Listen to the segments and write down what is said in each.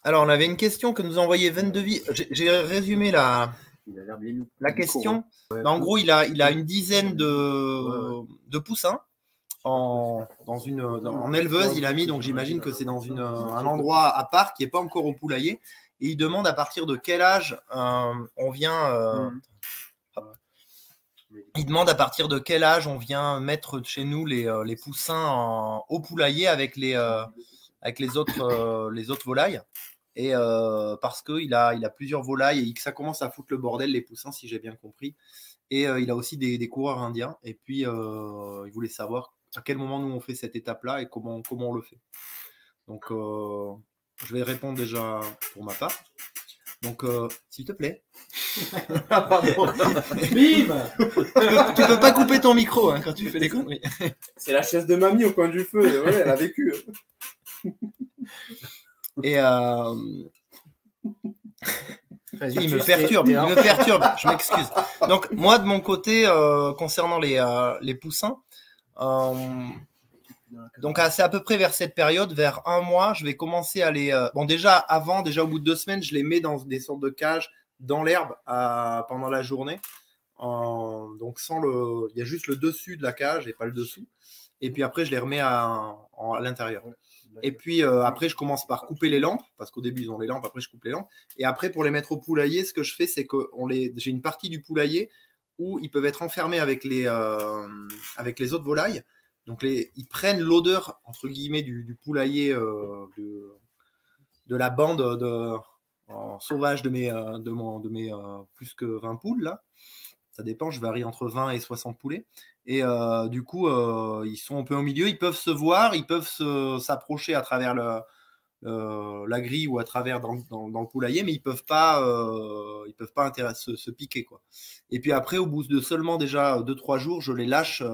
Alors, on avait une question que nous a envoyée Veine de Vie. J'ai résumé la question. En gros, il a une dizaine de poussins en éleveuse. Il a mis, donc j'imagine que c'est dans un endroit à part qui n'est pas encore au poulailler. Et il demande à partir de quel âge on vient. Il demande à partir de quel âge on vient mettre chez nous les poussins au poulailler avec les autres volailles. Et parce qu'il a plusieurs volailles et que ça commence à foutre le bordel, les poussins, si j'ai bien compris. Et il a aussi des coureurs indiens. Et puis, il voulait savoir à quel moment nous on fait cette étape-là et comment on le fait. Donc, je vais répondre déjà pour ma part. Donc, s'il te plaît. Bim. Tu peux pas couper ton micro hein, quand tu fais des conneries. C'est la chaise de mamie au coin du feu. Ouais, elle a vécu. Et il me perturbe, je m'excuse. Donc moi de mon côté, concernant les poussins, donc c'est à peu près vers cette période, vers un mois, je vais commencer à les... bon déjà au bout de 2 semaines, je les mets dans des sortes de cages dans l'herbe pendant la journée. Donc il y a juste le dessus de la cage et pas le dessous. Et puis après, je les remets à l'intérieur. Et puis après, je commence par couper les lampes, parce qu'au début, ils ont les lampes, après, je coupe les lampes. Et après, pour les mettre au poulailler, ce que je fais, c'est que j'ai une partie du poulailler où ils peuvent être enfermés avec les autres volailles. Donc, ils prennent l'odeur, entre guillemets, du poulailler, de la bande sauvage de mes plus que 20 poules, là. Ça dépend, je varie entre 20 et 60 poulets. Et du coup, ils sont un peu au milieu, ils peuvent se voir, ils peuvent s'approcher à travers la grille ou à travers dans le poulailler, mais ils peuvent pas se piquer, quoi. Et puis après, au bout de seulement déjà 2-3 jours, je les lâche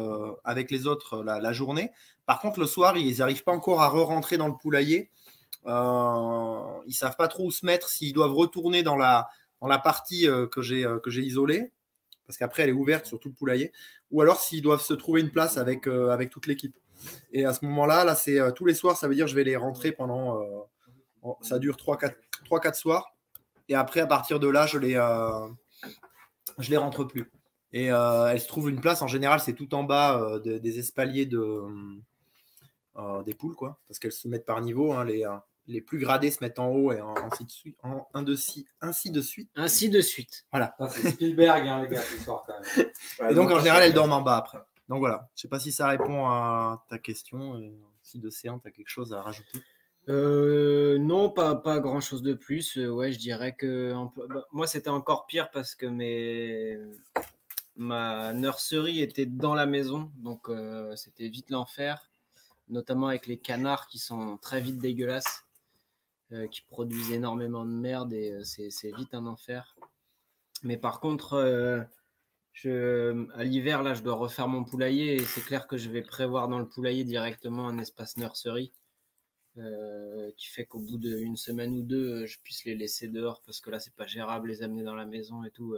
avec les autres la journée. Par contre, le soir, ils n'arrivent pas encore à re-rentrer dans le poulailler. Ils savent pas trop où se mettre, s'ils doivent retourner dans la partie que j'ai isolée, parce qu'après elle est ouverte sur tout le poulailler, ou alors s'ils doivent se trouver une place avec toute l'équipe. Et à ce moment-là, c'est tous les soirs, ça veut dire je vais les rentrer pendant... ça dure 3-4 soirs. Et après, à partir de là, je les rentre plus. Et elles se trouvent une place, en général, c'est tout en bas des espaliers des poules, quoi, parce qu'elles se mettent par niveau. Hein, les plus gradés se mettent en haut et ainsi de suite. Ainsi de suite. Voilà. C'est Spielberg, hein, les gars, ce soir, quand même. Et donc, en général, elles dorment en bas après. Donc voilà. Je ne sais pas si ça répond à ta question. Si de C1, tu as quelque chose à rajouter. Non, pas grand chose de plus. Ouais, je dirais que moi c'était encore pire parce que ma nurserie était dans la maison, donc c'était vite l'enfer, notamment avec les canards qui sont très vite dégueulasses, qui produisent énormément de merde et c'est vite un enfer. Mais par contre, à l'hiver là, je dois refaire mon poulailler et c'est clair que je vais prévoir dans le poulailler directement un espace nurserie. Qui fait qu'au bout d'une semaine ou deux, je puisse les laisser dehors parce que là, c'est pas gérable, les amener dans la maison et tout.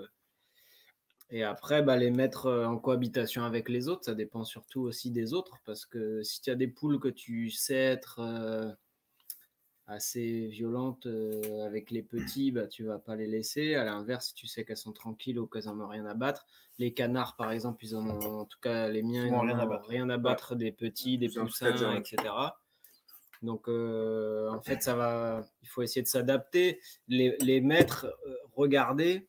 Et après, les mettre en cohabitation avec les autres, ça dépend surtout aussi des autres parce que si tu as des poules que tu sais être assez violentes avec les petits, tu vas pas les laisser. À l'inverse, si tu sais qu'elles sont tranquilles ou qu'elles en ont rien à battre. Les canards, par exemple, ils en ont, en tout cas, les miens, ils n'ont rien à battre des petits, des poussins, etc. Donc, en fait, il faut essayer de s'adapter, les mettre, regarder,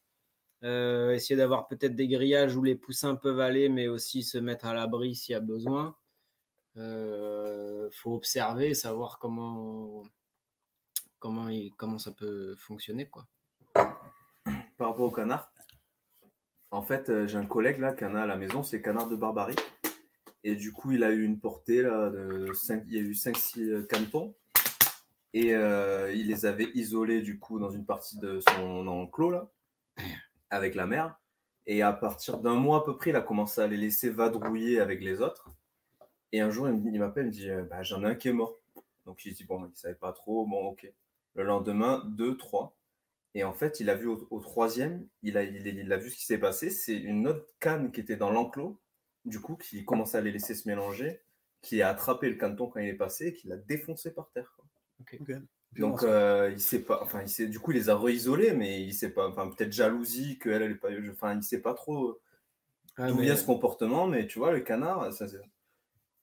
essayer d'avoir peut-être des grillages où les poussins peuvent aller, mais aussi se mettre à l'abri s'il y a besoin. Faut observer, savoir comment ça peut fonctionner, quoi. Par rapport au canard, en fait, j'ai un collègue là, qui en a à la maison, c'est Canard de Barbarie. Et du coup, il a eu une portée là, il y a eu 5-6 canetons. Et il les avait isolés du coup dans une partie de son enclos là, avec la mère. Et à partir d'un mois à peu près, il a commencé à les laisser vadrouiller avec les autres. Et un jour, il m'appelle, il me dit j'en ai un qui est mort. Donc il dit bon, il ne savait pas trop, bon ok. Le lendemain, 2, 3. Et en fait, il a vu au troisième, il a vu ce qui s'est passé. C'est une autre canne qui était dans l'enclos, du coup, qui commençait à les laisser se mélanger, qui a attrapé le caneton quand il est passé et qui l'a défoncé par terre, quoi. Donc il sait pas, enfin du coup il les a re-isolés, mais il sait pas, enfin peut-être jalousie qu'elle elle est pas, enfin il sait pas trop d'où vient ce comportement, mais tu vois le canard,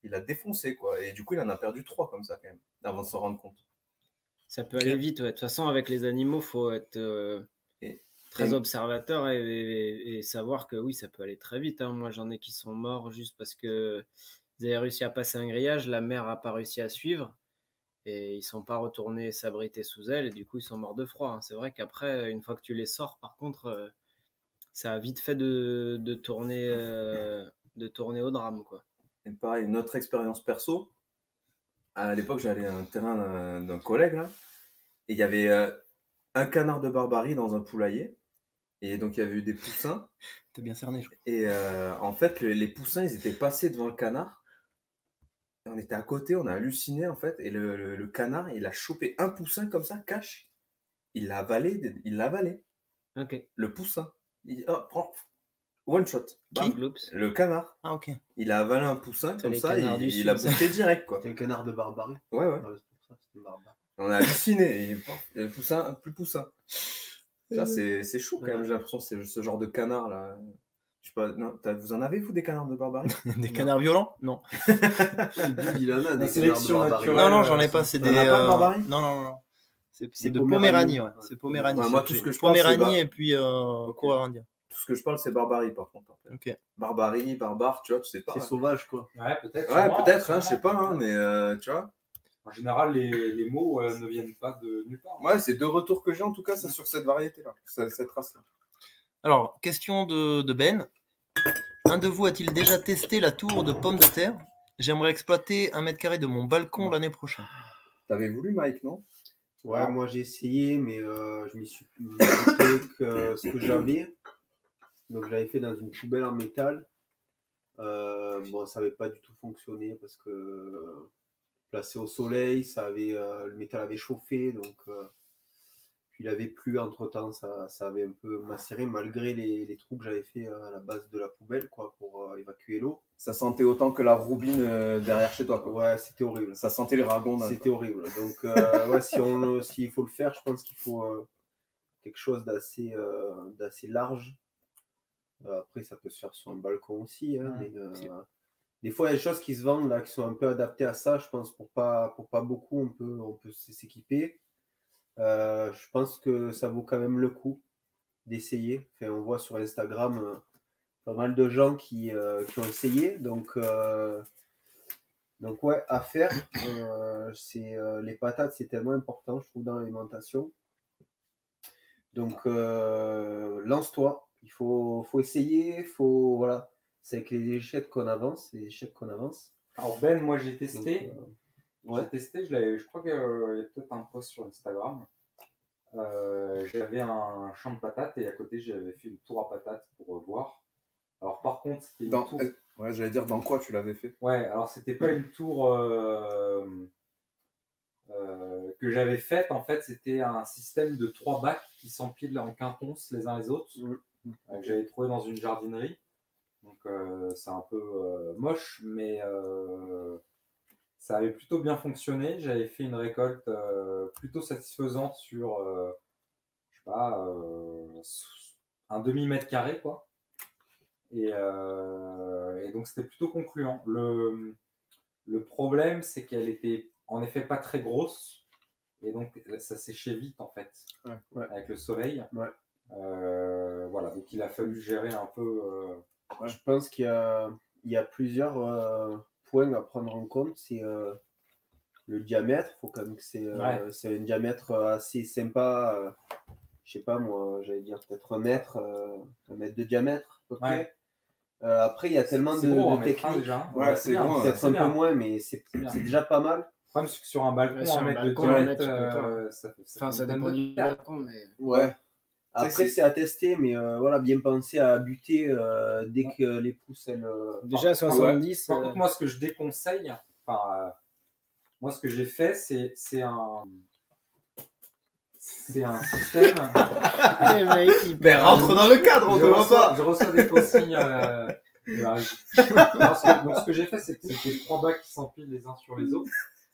il a défoncé quoi, et du coup il en a perdu 3 comme ça quand même, avant de s'en rendre compte. Ça peut aller vite, ouais. De toute façon avec les animaux, faut être très observateur et savoir que oui, ça peut aller très vite. Hein. Moi j'en ai qui sont morts juste parce que ils avaient réussi à passer un grillage, la mère n'a pas réussi à suivre. Et ils ne sont pas retournés s'abriter sous elle, et du coup, ils sont morts de froid. Hein. C'est vrai qu'après, une fois que tu les sors, par contre, ça a vite fait de tourner au drame. Quoi. Et pareil, une autre expérience perso. À l'époque, j'allais à un terrain d'un collègue, là, et il y avait un canard de Barbarie dans un poulailler. Et donc, il y avait eu des poussins. T'es bien cerné, je crois. Et en fait, les poussins, ils étaient passés devant le canard. On était à côté, on a halluciné en fait, et le canard, il a chopé un poussin comme ça, cache. Il l'a avalé, Ok. Le poussin. Il prend one shot. Qui Le canard. Ah, ok. Il a avalé un poussin comme ça, il a sud, bouffé direct quoi. C'est un canard de Barbarie. Ouais. C'est barbare. On a halluciné, et le poussin, plus poussin. Ça, c'est chaud quand même, j'ai l'impression, c'est ce genre de canard là. Je sais pas, non, vous en avez vous des canards de Barbarie? Des canards violents? Non. Il en a des sélection canards de Barbarie. naturelle. Non, j'en ai pas. C'est des. pas de Barbarie? Non. C'est de Poméranie. Poméranie, ouais. C'est Poméranie. Ouais, moi, tout ce que je parle, c'est Poméranie et puis Coureur indien. Tout ce que je parle, c'est Barbarie par contre. En fait. Ok. Barbarie, barbare, tu vois, tu sais pas. C'est sauvage, quoi. Ouais, peut-être. Ouais, sûrement, peut-être, sûrement. je sais pas, hein, mais tu vois. En général, les mots ne viennent pas de nulle part. Ouais, c'est 2 retours que j'ai en tout cas, c'est sur cette variété-là, cette race-là. Alors, question de Ben. Un de vous a-t-il déjà testé la tour de pommes de terre? J'aimerais exploiter 1 mètre carré de mon balcon l'année prochaine. T'avais voulu, Mike, non? Ouais, moi j'ai essayé, mais je m'y suis fait que ce que j'avais. Donc je l'avais fait dans une poubelle en métal. Bon, ça n'avait pas du tout fonctionné parce que placé au soleil, le métal avait chauffé, donc puis il avait plu entre temps, ça avait un peu macéré malgré les trous que j'avais fait à la base de la poubelle quoi, pour évacuer l'eau. Ça sentait autant que la roubine derrière chez toi, quoi. Ouais, c'était horrible. Ça sentait les ragots. C'était horrible. Donc ouais, s'il faut le faire, je pense qu'il faut quelque chose d'assez large. Après, ça peut se faire sur un balcon aussi, hein, mais des fois, il y a des choses qui se vendent là, qui sont un peu adaptées à ça. Je pense pour pas beaucoup, on peut s'équiper. Je pense que ça vaut quand même le coup d'essayer. Enfin, on voit sur Instagram pas mal de gens qui ont essayé. Donc ouais, à faire. Les patates, c'est tellement important, je trouve, dans l'alimentation. Donc lance-toi. Il faut essayer. Voilà. C'est avec les échecs qu'on avance. Alors Ben, moi j'ai testé. Ouais. J'ai testé, je crois qu'il y a peut-être un post sur Instagram. J'avais un champ de patates et à côté j'avais fait une tour à patates pour voir. Alors par contre, c'était une tour. Ouais, j'allais dire dans quoi tu l'avais fait. Ouais, alors c'était pas une tour que j'avais faite. En fait, c'était un système de 3 bacs qui s'empilent en quinconce les uns les autres. Que j'avais trouvé dans une jardinerie. Donc c'est un peu moche, mais ça avait plutôt bien fonctionné. J'avais fait une récolte plutôt satisfaisante sur, je sais pas, un demi-mètre carré, quoi. Et donc, c'était plutôt concluant. Le problème, c'est qu'elle était en effet pas très grosse. Et donc, ça séchait vite, en fait, avec le soleil. Ouais. Voilà, donc il a fallu gérer un peu... Je pense qu'il y a plusieurs points à prendre en compte. C'est le diamètre. Il faut quand même que c'est un diamètre assez sympa. Je sais pas moi, j'allais dire peut-être 1 mètre de diamètre à peu près. Après, il y a tellement de techniques. Déjà. Ouais, c'est gros. Peut-être un peu moins, mais c'est déjà pas mal. Le problème, c'est que sur un balcon, Sur un 1 mètre de balcon, diamètre, ça dépend du balcon, mais... Ouais. Après, c'est à tester, mais voilà, bien penser à buter dès que les pousses, elles... Déjà, 70... Par contre, moi, ce que je déconseille, moi, ce que j'ai fait, c'est un système... Mais rentre dans le cadre, on ne voit pas. Je reçois des consignes de la régie. Donc, ce que j'ai fait, c'est que c'était 3 bacs qui s'empilent les uns sur les autres.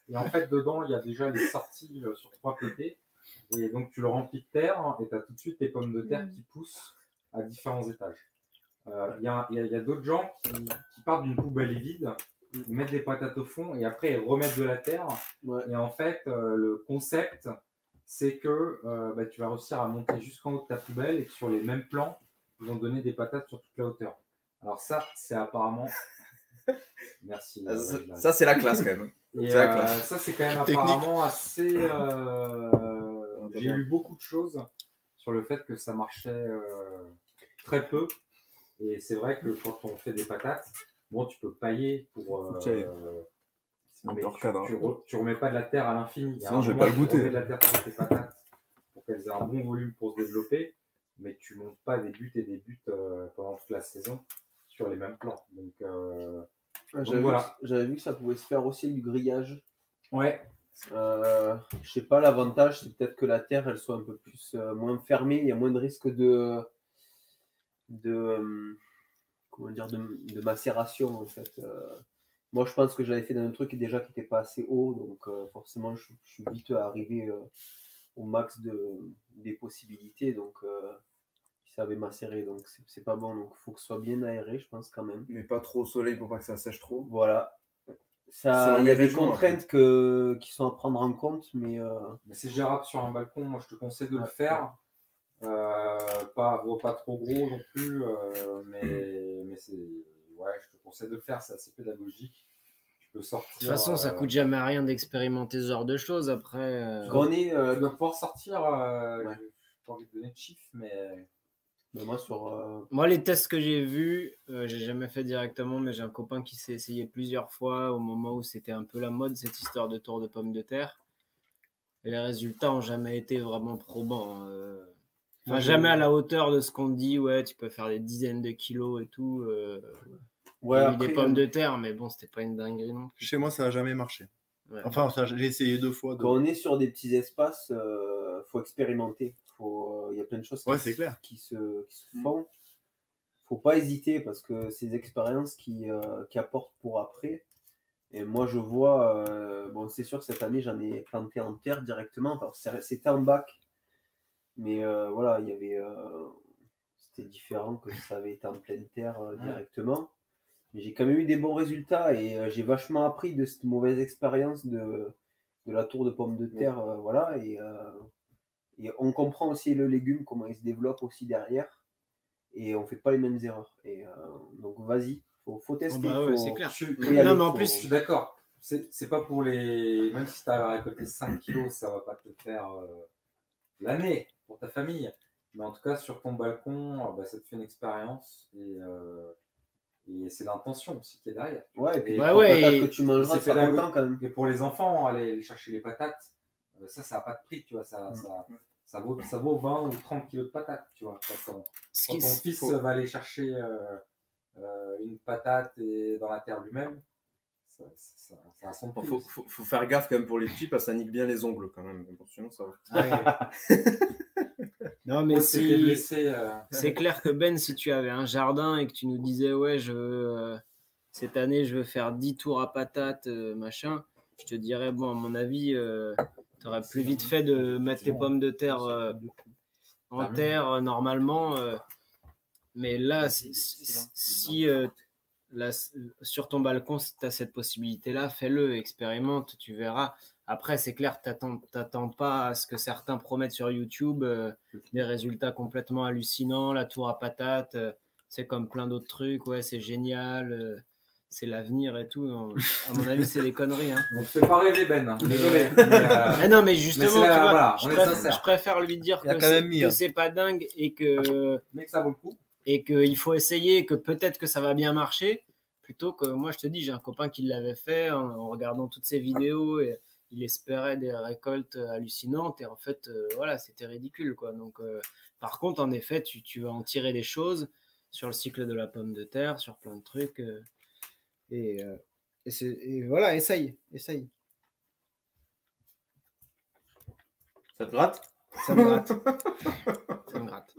Et en fait, dedans, il y a déjà les sorties sur 3 côtés. Et donc, tu le remplis de terre et tu as tout de suite tes pommes de terre qui poussent à différents étages. Il y a d'autres gens qui partent d'une poubelle vide, ils mettent des patates au fond et après ils remettent de la terre. Ouais. Et en fait, le concept, c'est que tu vas réussir à monter jusqu'en haut de ta poubelle et que sur les mêmes plans, ils vont donner des patates sur toute la hauteur. Alors ça, c'est apparemment... Merci. Ça, c'est la classe quand même. Et ça, c'est quand même apparemment assez... J'ai lu beaucoup de choses sur le fait que ça marchait très peu. Et c'est vrai que quand on fait des patates, bon, tu peux pailler pour... mais tu remets pas de la terre à l'infini. Sinon, je vais pas le goûter. Tu remets de la terre sur tes patates pour qu'elles aient un bon volume pour se développer, mais tu montes pas des buts et des buts pendant toute la saison sur les mêmes plans. Donc j'avais vu que ça pouvait se faire aussi du grillage. Ouais. Je sais pas, l'avantage, c'est peut-être que la terre, elle soit un peu plus moins fermée. Il y a moins de risque de macération en fait. Moi je pense que j'avais fait dans un truc qui n'était pas assez haut, donc forcément je suis vite arrivé au max des possibilités, donc ça avait macéré, donc c'est pas bon, donc il faut que ce soit bien aéré, je pense quand même. Mais pas trop au soleil pour pas que ça sèche trop. Voilà. Ça, il y a des contraintes qui sont à prendre en compte, mais c'est gérable sur un balcon. Moi je te conseille de le faire. Pas trop gros non plus, mais c'est, ouais, je te conseille de le faire, c'est assez pédagogique. Tu peux sortir. De toute façon, ça coûte jamais rien d'expérimenter ce genre de choses. Après, tu dois pouvoir sortir. J'ai pas envie de donner de chiffres, mais moi, les tests que j'ai vus, j'ai jamais fait directement, mais j'ai un copain qui s'est essayé plusieurs fois au moment où c'était un peu la mode, cette histoire de tour de pommes de terre. Et les résultats n'ont jamais été vraiment probants. Enfin, jamais à la hauteur de ce qu'on dit, ouais, tu peux faire des dizaines de kilos et tout. Ouais, après, des pommes de terre, mais bon, c'était pas une dinguerie non plus. Chez moi, ça n'a jamais marché. Ouais. Enfin, j'ai essayé 2 fois. Quand on est sur des petits espaces, faut expérimenter. Il y a plein de choses qui se font. Faut pas hésiter parce que ces expériences qui apportent pour après. Et moi, je vois, bon, c'est sûr que cette année, j'en ai planté en terre directement. Enfin, c'était en bac. Mais voilà, il y avait, c'était différent que ça avait été en pleine terre directement. Mais j'ai quand même eu des bons résultats et j'ai vachement appris de cette mauvaise expérience de la tour de pommes de terre. Voilà, et on comprend aussi le légume, comment il se développe aussi derrière. Et on ne fait pas les mêmes erreurs. Et donc, vas-y, faut tester. C'est clair. Non, mais en plus, je suis d'accord. C'est pas pour les. Même si tu as récolté 5 kilos, ça va pas te faire l'année pour ta famille. Mais en tout cas, sur ton balcon, ça te fait une expérience et c'est l'intention aussi qui est derrière. Ouais, et puis que tu mangeras, c'est content quand même. Et pour les enfants, aller chercher les patates, ça n'a pas de prix, tu vois. Ça vaut 20 ou 30 kilos de patates, tu vois. Quand ton fils va aller chercher une patate dans la terre lui-même, ça a son prix. Faut faire gaffe quand même pour les petits parce que ça nique bien les ongles quand même. Sinon, ça va. Non, mais c'est clair que Ben, si tu avais un jardin et que tu nous disais, ouais, cette année, je veux faire 10 tours à patates, machin, je te dirais, bon, à mon avis, tu aurais plus vite fait de mettre tes pommes de terre en terre normalement. Mais là, si là, sur ton balcon, si tu as cette possibilité-là, fais-le, expérimente, tu verras. Après, c'est clair, t'attends pas à ce que certains promettent sur YouTube des résultats complètement hallucinants, la tour à patates, c'est comme plein d'autres trucs, ouais, c'est génial, c'est l'avenir et tout. À mon avis, c'est des conneries. Hein. On ne fait pas rêver, Ben. Désolé. Mais non, mais justement, je préfère lui dire que c'est pas dingue et que ça vaut le coup. Et qu'il faut essayer, que peut-être que ça va bien marcher, plutôt que moi, je te dis, j'ai un copain qui l'avait fait en regardant toutes ces vidéos et il espérait des récoltes hallucinantes et en fait, voilà, c'était ridicule, quoi. Donc, par contre, en effet, tu vas en tirer des choses sur le cycle de la pomme de terre, sur plein de trucs. Et voilà, essaye. Ça te gratte ? Ça me gratte. Ça me gratte.